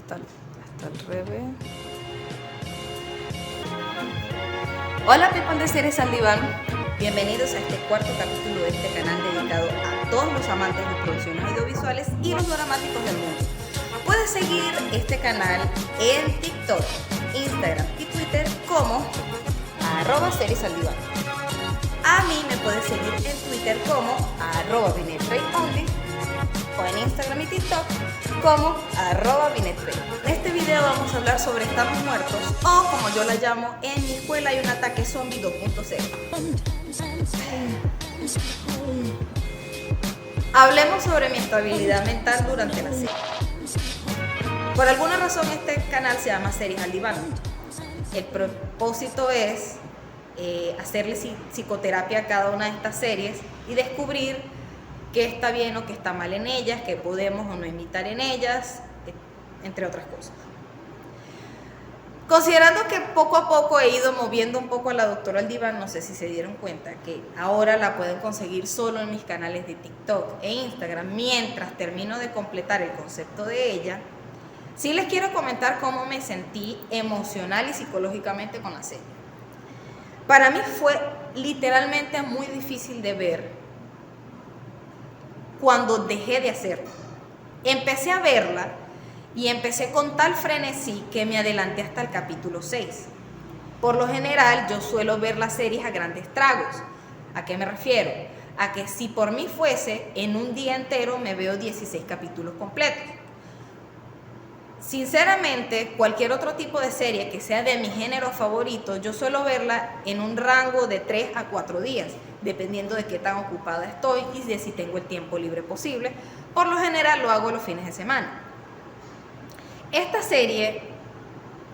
Hasta el revés. Hola people de Series al Diván, bienvenidos a este cuarto capítulo de este canal dedicado a todos los amantes de producciones audiovisuales y los dramáticos del mundo. Puedes seguir este canal en TikTok, Instagram y Twitter como @seriesaldiván. A mí me puedes seguir en Twitter como @vinetrayonly o en Instagram y TikTok como @vinetrey. En este video vamos a hablar sobre estamos muertos, o como yo la llamo, en mi escuela hay un ataque zombie 2.0. Hablemos sobre mi estabilidad mental durante la serie. Por alguna razón este canal se llama Series al Diván. El propósito es hacerle psicoterapia a cada una de estas series y descubrir qué está bien o qué está mal en ellas, qué podemos o no imitar en ellas, entre otras cosas. Considerando que poco a poco he ido moviendo un poco a la doctora al diván, no sé si se dieron cuenta que ahora la pueden conseguir solo en mis canales de TikTok e Instagram, mientras termino de completar el concepto de ella. Sí les quiero comentar cómo me sentí emocional y psicológicamente con la serie. Para mí fue literalmente muy difícil de ver cuando dejé de hacerlo. Empecé a verla y empecé con tal frenesí que me adelanté hasta el capítulo 6. Por lo general yo suelo ver las series a grandes tragos. ¿A qué me refiero? A que si por mí fuese, en un día entero me veo 16 capítulos completos. Sinceramente, cualquier otro tipo de serie que sea de mi género favorito, yo suelo verla en un rango de 3 a 4 días, dependiendo de qué tan ocupada estoy y de si tengo el tiempo libre posible. Por lo general lo hago los fines de semana. Esta serie,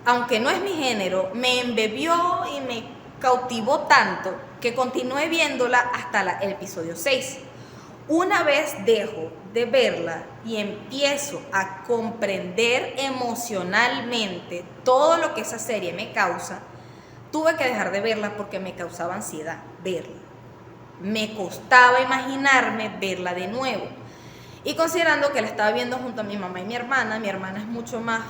aunque no es mi género, me embebió y me cautivó tanto que continué viéndola hasta el episodio 6. Una vez dejo de verla y empiezo a comprender emocionalmente todo lo que esa serie me causa, tuve que dejar de verla porque me causaba ansiedad verla. Me costaba imaginarme verla de nuevo. Y considerando que la estaba viendo junto a mi mamá y mi hermana es mucho más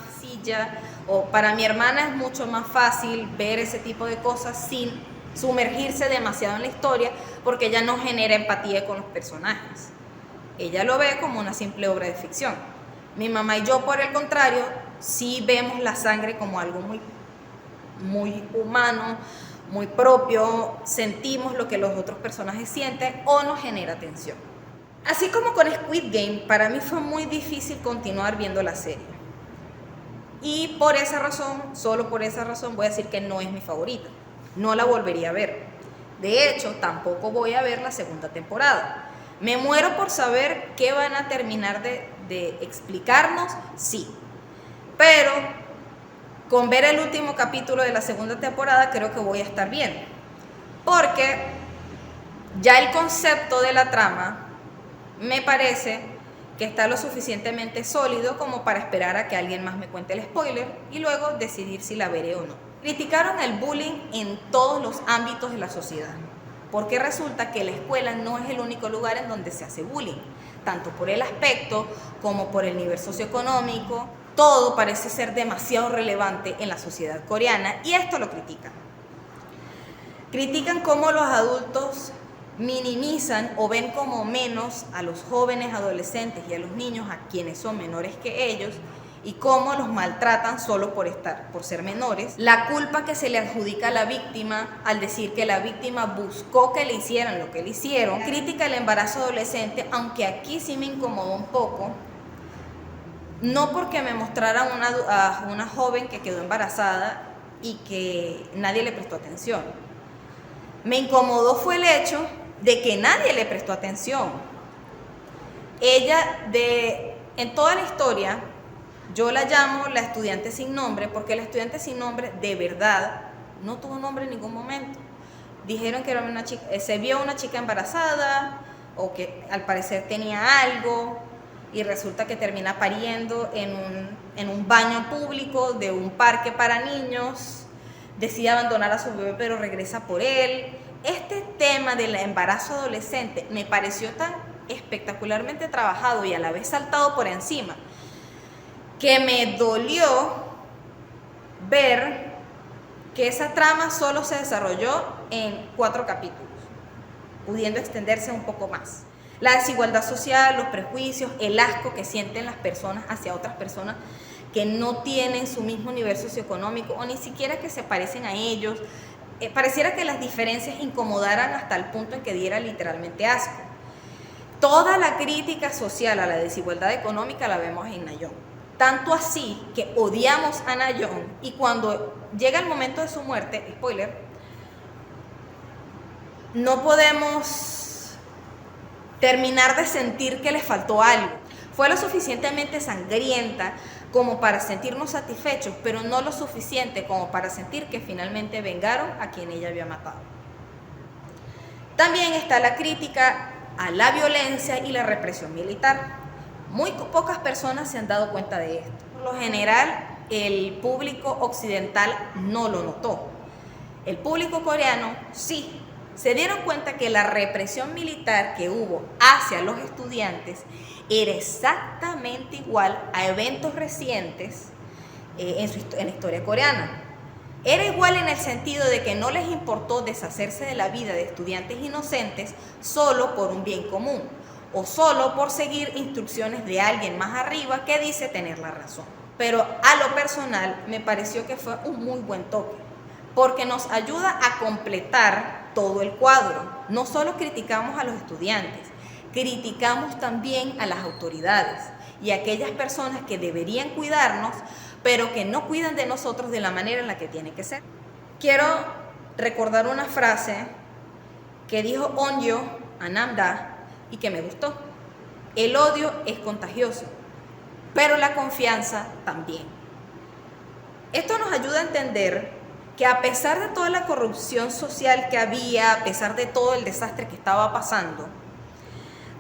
para mi hermana es mucho más fácil ver ese tipo de cosas sin sumergirse demasiado en la historia, porque ella no genera empatía con los personajes. Ella lo ve como una simple obra de ficción. Mi mamá y yo, por el contrario, sí vemos la sangre como algo muy, muy humano, muy propio, sentimos lo que los otros personajes sienten o nos genera tensión. Así como con Squid Game, para mí fue muy difícil continuar viendo la serie. Y por esa razón, solo por esa razón, voy a decir que no es mi favorita. No la volvería a ver. De hecho, tampoco voy a ver la segunda temporada. Me muero por saber qué van a terminar de explicarnos, sí. Pero con ver el último capítulo de la segunda temporada creo que voy a estar bien. Porque ya el concepto de la trama me parece que está lo suficientemente sólido como para esperar a que alguien más me cuente el spoiler y luego decidir si la veré o no. Criticaron el bullying en todos los ámbitos de la sociedad, porque resulta que la escuela no es el único lugar en donde se hace bullying, tanto por el aspecto como por el nivel socioeconómico. Todo parece ser demasiado relevante en la sociedad coreana y esto lo critican. Critican cómo los adultos minimizan o ven como menos a los jóvenes adolescentes y a los niños, a quienes son menores que ellos, y cómo los maltratan solo por ser menores. La culpa que se le adjudica a la víctima al decir que la víctima buscó que le hicieran lo que le hicieron. Crítica al embarazo adolescente, aunque aquí sí me incomodó un poco, no porque me mostraran a una joven que quedó embarazada y que nadie le prestó atención. Me incomodó fue el hecho de que nadie le prestó atención. En toda la historia, yo la llamo la estudiante sin nombre, porque la estudiante sin nombre de verdad no tuvo nombre en ningún momento. Dijeron que era una chica, se vio una chica embarazada o que al parecer tenía algo y resulta que termina pariendo en un baño público de un parque para niños. Decide abandonar a su bebé pero regresa por él. Este tema del embarazo adolescente me pareció tan espectacularmente trabajado y a la vez saltado por encima que me dolió ver que esa trama solo se desarrolló en 4 capítulos, pudiendo extenderse un poco más. La desigualdad social, los prejuicios, el asco que sienten las personas hacia otras personas que no tienen su mismo nivel socioeconómico o ni siquiera que se parecen a ellos. Pareciera que las diferencias incomodaran hasta el punto en que diera literalmente asco. Toda la crítica social a la desigualdad económica la vemos en Na Yeon. Tanto así que odiamos a Na Yeon y cuando llega el momento de su muerte, spoiler, no podemos terminar de sentir que le faltó algo. Fue lo suficientemente sangrienta como para sentirnos satisfechos, pero no lo suficiente como para sentir que finalmente vengaron a quien ella había matado. También está la crítica a la violencia y la represión militar. Muy pocas personas se han dado cuenta de esto. Por lo general, el público occidental no lo notó. El público coreano sí. Se dieron cuenta que la represión militar que hubo hacia los estudiantes era exactamente igual a eventos recientes en la historia coreana. Era igual en el sentido de que no les importó deshacerse de la vida de estudiantes inocentes solo por un bien común o solo por seguir instrucciones de alguien más arriba que dice tener la razón. Pero a lo personal me pareció que fue un muy buen toque, porque nos ayuda a completar todo el cuadro. No solo criticamos a los estudiantes, criticamos también a las autoridades y a aquellas personas que deberían cuidarnos, pero que no cuidan de nosotros de la manera en la que tiene que ser. Quiero recordar una frase que dijo Onyo a Namda y que me gustó. El odio es contagioso, pero la confianza también. Esto nos ayuda a entender que a pesar de toda la corrupción social que había, a pesar de todo el desastre que estaba pasando,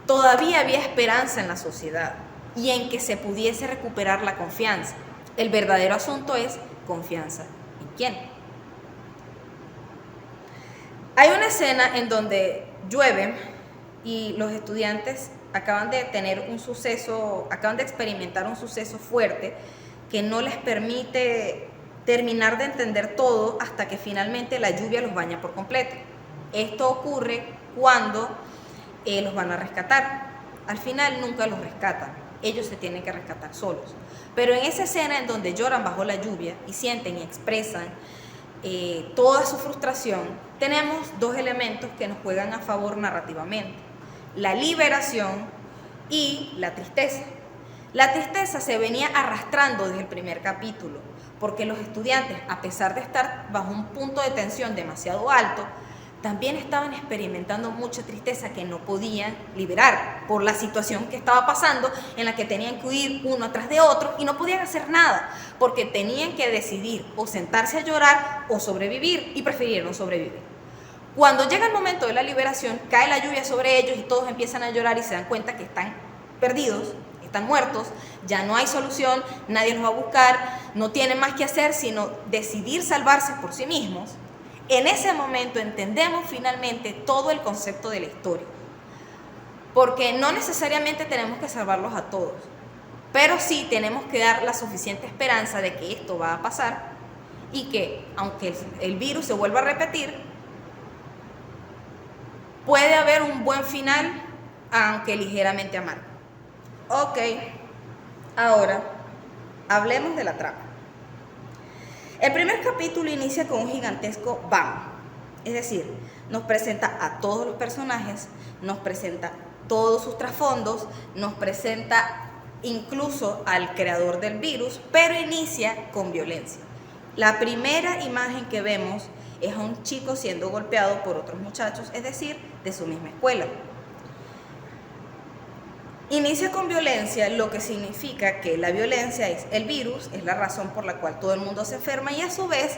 todavía había esperanza en la sociedad y en que se pudiese recuperar la confianza. El verdadero asunto es confianza. ¿En quién? Hay una escena en donde llueve y los estudiantes acaban de experimentar un suceso fuerte que no les permite terminar de entender todo hasta que finalmente la lluvia los baña por completo. Esto ocurre cuando los van a rescatar. Al final nunca los rescatan, ellos se tienen que rescatar solos. Pero en esa escena en donde lloran bajo la lluvia y sienten y expresan toda su frustración, tenemos 2 elementos que nos juegan a favor narrativamente: la liberación y la tristeza. La tristeza se venía arrastrando desde el primer capítulo, porque los estudiantes, a pesar de estar bajo un punto de tensión demasiado alto, también estaban experimentando mucha tristeza que no podían liberar por la situación que estaba pasando, en la que tenían que huir uno atrás de otro y no podían hacer nada, porque tenían que decidir o sentarse a llorar o sobrevivir, y prefirieron sobrevivir. Cuando llega el momento de la liberación, cae la lluvia sobre ellos y todos empiezan a llorar y se dan cuenta que están perdidos, están muertos, ya no hay solución, nadie los va a buscar, no tienen más que hacer sino decidir salvarse por sí mismos. En ese momento entendemos finalmente todo el concepto de la historia, porque no necesariamente tenemos que salvarlos a todos, pero sí tenemos que dar la suficiente esperanza de que esto va a pasar y que, aunque el virus se vuelva a repetir, puede haber un buen final, aunque ligeramente amargo. Ok, ahora hablemos de la trama. El primer capítulo inicia con un gigantesco bam, es decir, nos presenta a todos los personajes, nos presenta todos sus trasfondos, nos presenta incluso al creador del virus, pero inicia con violencia. La primera imagen que vemos es a un chico siendo golpeado por otros muchachos, es decir, de su misma escuela. Inicia con violencia, lo que significa que la violencia es el virus, es la razón por la cual todo el mundo se enferma y a su vez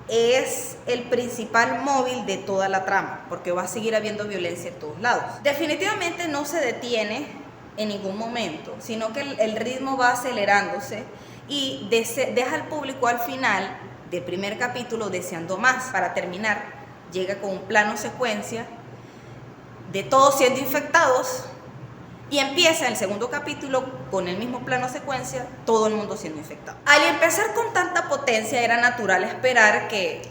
es el principal móvil de toda la trama, porque va a seguir habiendo violencia en todos lados. Definitivamente no se detiene en ningún momento, sino que el ritmo va acelerándose y deja al público al final del primer capítulo deseando más. Para terminar, llega con un plano secuencia de todos siendo infectados Y empieza el segundo capítulo con el mismo plano secuencia, todo el mundo siendo infectado. Al empezar con tanta potencia era natural esperar que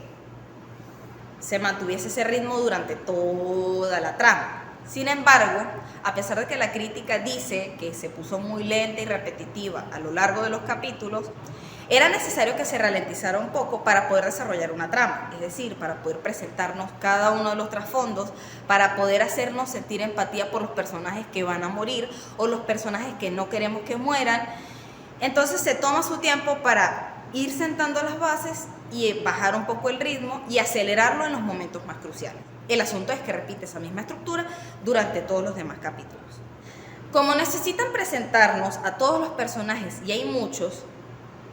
se mantuviese ese ritmo durante toda la trama. Sin embargo, a pesar de que la crítica dice que se puso muy lenta y repetitiva a lo largo de los capítulos, era necesario que se ralentizara un poco para poder desarrollar una trama, es decir, para poder presentarnos cada uno de los trasfondos, para poder hacernos sentir empatía por los personajes que van a morir o los personajes que no queremos que mueran. Entonces se toma su tiempo para ir sentando las bases y bajar un poco el ritmo y acelerarlo en los momentos más cruciales. El asunto es que repite esa misma estructura durante todos los demás capítulos. Como necesitan presentarnos a todos los personajes, y hay muchos,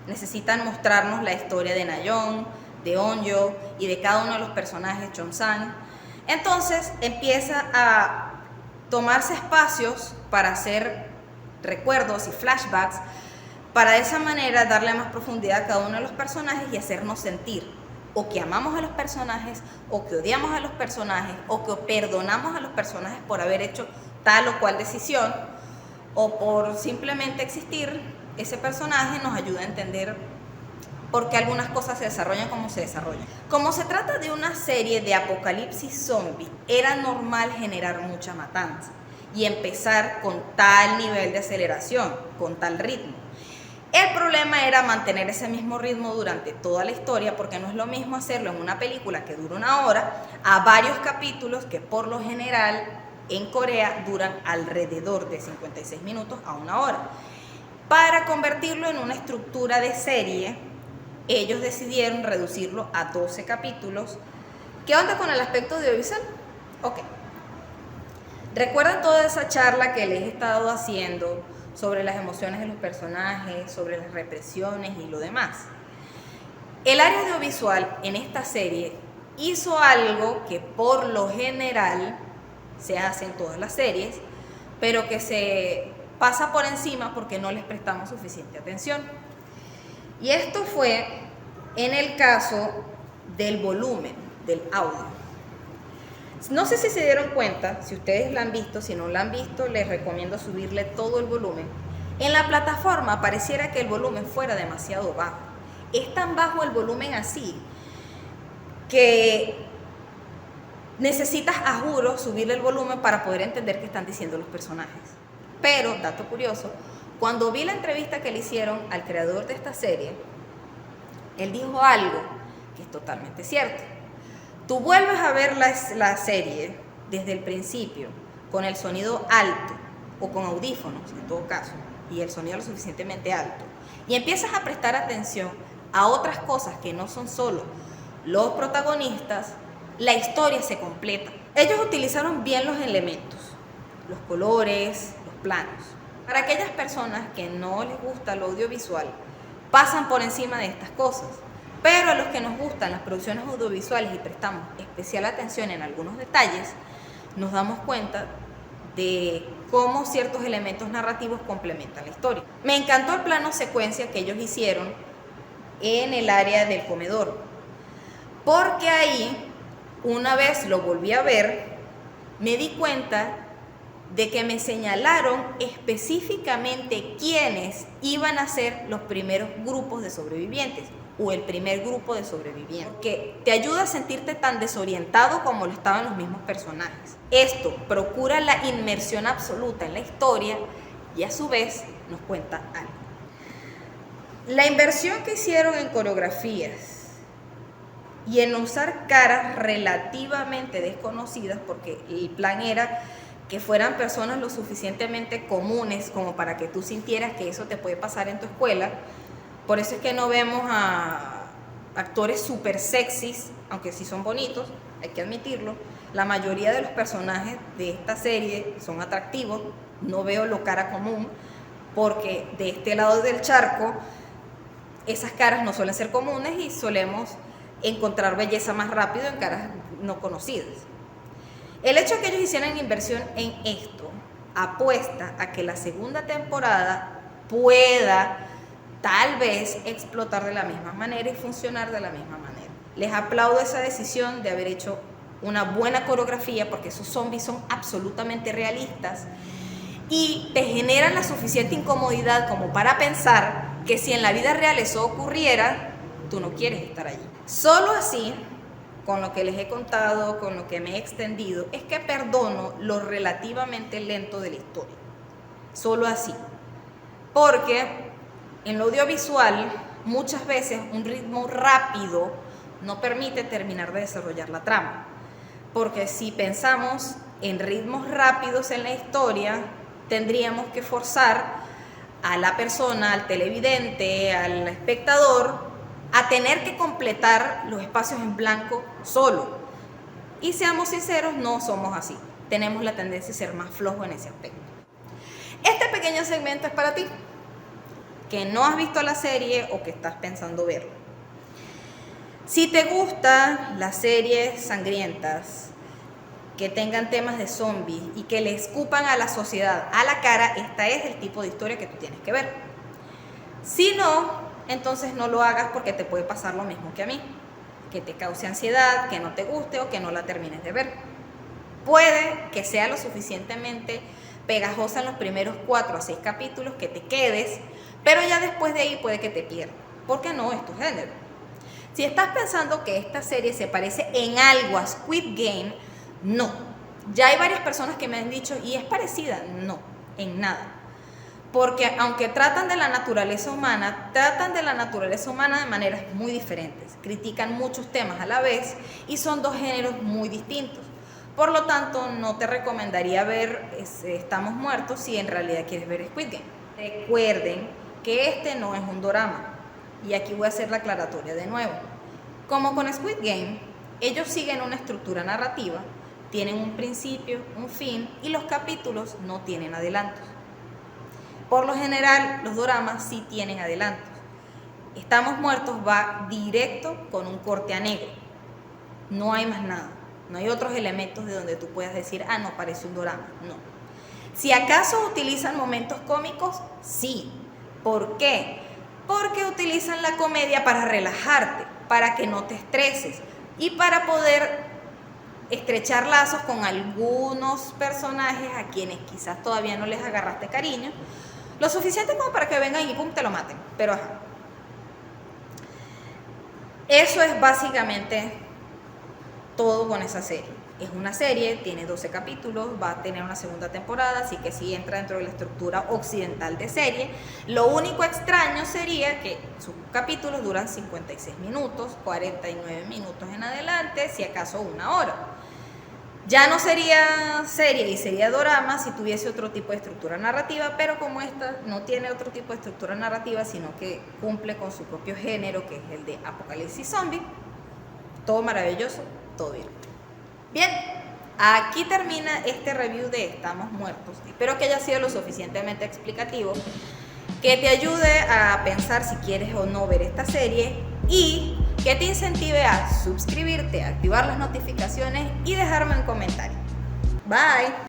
necesitan mostrarnos la historia de Na-yeon, de Eun-jo y de cada uno de los personajes, Chong-sang. Entonces empieza a tomarse espacios para hacer recuerdos y flashbacks, para de esa manera darle más profundidad a cada uno de los personajes y hacernos sentir o que amamos a los personajes, o que odiamos a los personajes, o que perdonamos a los personajes por haber hecho tal o cual decisión, o por simplemente existir. Ese personaje nos ayuda a entender por qué algunas cosas se desarrollan como se desarrollan. Como se trata de una serie de apocalipsis zombie, era normal generar mucha matanza y empezar con tal nivel de aceleración, con tal ritmo. El problema era mantener ese mismo ritmo durante toda la historia, porque no es lo mismo hacerlo en una película que dura 1 hora a varios capítulos que por lo general en Corea duran alrededor de 56 minutos a 1 hora. Para convertirlo en una estructura de serie, ellos decidieron reducirlo a 12 capítulos. ¿Qué onda con el aspecto audiovisual? Ok. ¿Recuerdan toda esa charla que les he estado haciendo sobre las emociones de los personajes, sobre las represiones y lo demás? El área audiovisual en esta serie hizo algo que por lo general se hace en todas las series, pero que se pasa por encima porque no les prestamos suficiente atención. Y esto fue en el caso del volumen del audio. No sé si se dieron cuenta, si ustedes la han visto, si no la han visto, les recomiendo subirle todo el volumen. En la plataforma pareciera que el volumen fuera demasiado bajo. Es tan bajo el volumen así que necesitas, a juro, subirle el volumen para poder entender qué están diciendo los personajes. Pero, dato curioso, cuando vi la entrevista que le hicieron al creador de esta serie, él dijo algo que es totalmente cierto. Tú vuelves a ver la serie desde el principio con el sonido alto o con audífonos en todo caso y el sonido lo suficientemente alto y empiezas a prestar atención a otras cosas que no son solo los protagonistas, la historia se completa. Ellos utilizaron bien los elementos, los colores, los planos. Para aquellas personas que no les gusta lo audiovisual, pasan por encima de estas cosas. Pero a los que nos gustan las producciones audiovisuales y prestamos especial atención en algunos detalles, nos damos cuenta de cómo ciertos elementos narrativos complementan la historia. Me encantó el plano secuencia que ellos hicieron en el área del comedor, porque ahí, una vez lo volví a ver, me di cuenta de que me señalaron específicamente quiénes iban a ser los primeros grupos de sobrevivientes o el primer grupo de sobrevivientes, que te ayuda a sentirte tan desorientado como lo estaban los mismos personajes. Esto procura la inmersión absoluta en la historia y a su vez nos cuenta algo. La inversión que hicieron en coreografías y en usar caras relativamente desconocidas, porque el plan era que fueran personas lo suficientemente comunes como para que tú sintieras que eso te puede pasar en tu escuela. Por eso es que no vemos a actores súper sexys, aunque sí son bonitos, hay que admitirlo. La mayoría de los personajes de esta serie son atractivos, no veo lo cara común, porque de este lado del charco esas caras no suelen ser comunes y solemos encontrar belleza más rápido en caras no conocidas. El hecho de que ellos hicieran inversión en esto apuesta a que la segunda temporada pueda tal vez explotar de la misma manera y funcionar de la misma manera. Les aplaudo esa decisión de haber hecho una buena coreografía, porque esos zombies son absolutamente realistas y te generan la suficiente incomodidad como para pensar que si en la vida real eso ocurriera, tú no quieres estar allí. Solo así, con lo que les he contado, con lo que me he extendido, es que perdono lo relativamente lento de la historia. Solo así. Porque en lo audiovisual, muchas veces un ritmo rápido no permite terminar de desarrollar la trama. Porque si pensamos en ritmos rápidos en la historia, tendríamos que forzar a la persona, al televidente, al espectador, a tener que completar los espacios en blanco solo. Y seamos sinceros, no somos así. Tenemos la tendencia a ser más flojos en ese aspecto. Este pequeño segmento es para ti, que no has visto la serie o que estás pensando verla. Si te gustan las series sangrientas, que tengan temas de zombies y que le escupan a la sociedad a la cara, esta es el tipo de historia que tú tienes que ver. Si no, entonces no lo hagas porque te puede pasar lo mismo que a mí, que te cause ansiedad, que no te guste o que no la termines de ver. Puede que sea lo suficientemente pegajosa en los primeros 4 a 6 capítulos que te quedes, pero ya después de ahí puede que te pierdas, porque no es tu género. Si estás pensando que esta serie se parece en algo a Squid Game, no. Ya hay varias personas que me han dicho, ¿y es parecida? No, en nada. Porque aunque tratan de la naturaleza humana de maneras muy diferentes. Critican muchos temas a la vez y son dos géneros muy distintos. Por lo tanto, no te recomendaría ver Estamos Muertos si en realidad quieres ver Squid Game. Recuerden que este no es un dorama. Y aquí voy a hacer la aclaratoria de nuevo. Como con Squid Game, ellos siguen una estructura narrativa, tienen un principio, un fin y los capítulos no tienen adelantos. Por lo general, los doramas sí tienen adelantos. Estamos Muertos va directo con un corte a negro. No hay más nada. No hay otros elementos de donde tú puedas decir, ah, no, parece un dorama. No. Si acaso utilizan momentos cómicos, sí. ¿Por qué? Porque utilizan la comedia para relajarte, para que no te estreses y para poder estrechar lazos con algunos personajes a quienes quizás todavía no les agarraste cariño, lo suficiente como para que vengan y pum, te lo maten. Pero ajá. Eso es básicamente todo con esa serie. Es una serie, tiene 12 capítulos, va a tener una segunda temporada, así que sí entra dentro de la estructura occidental de serie. Lo único extraño sería que sus capítulos duran 56 minutos, 49 minutos en adelante, si acaso 1 hora. Ya no sería serie y sería dorama si tuviese otro tipo de estructura narrativa, pero como esta no tiene otro tipo de estructura narrativa, sino que cumple con su propio género, que es el de apocalipsis zombie, todo maravilloso, todo bien. Bien, aquí termina este review de Estamos Muertos. Espero que haya sido lo suficientemente explicativo, que te ayude a pensar si quieres o no ver esta serie y que te incentive a suscribirte, activar las notificaciones y dejarme un comentario. Bye.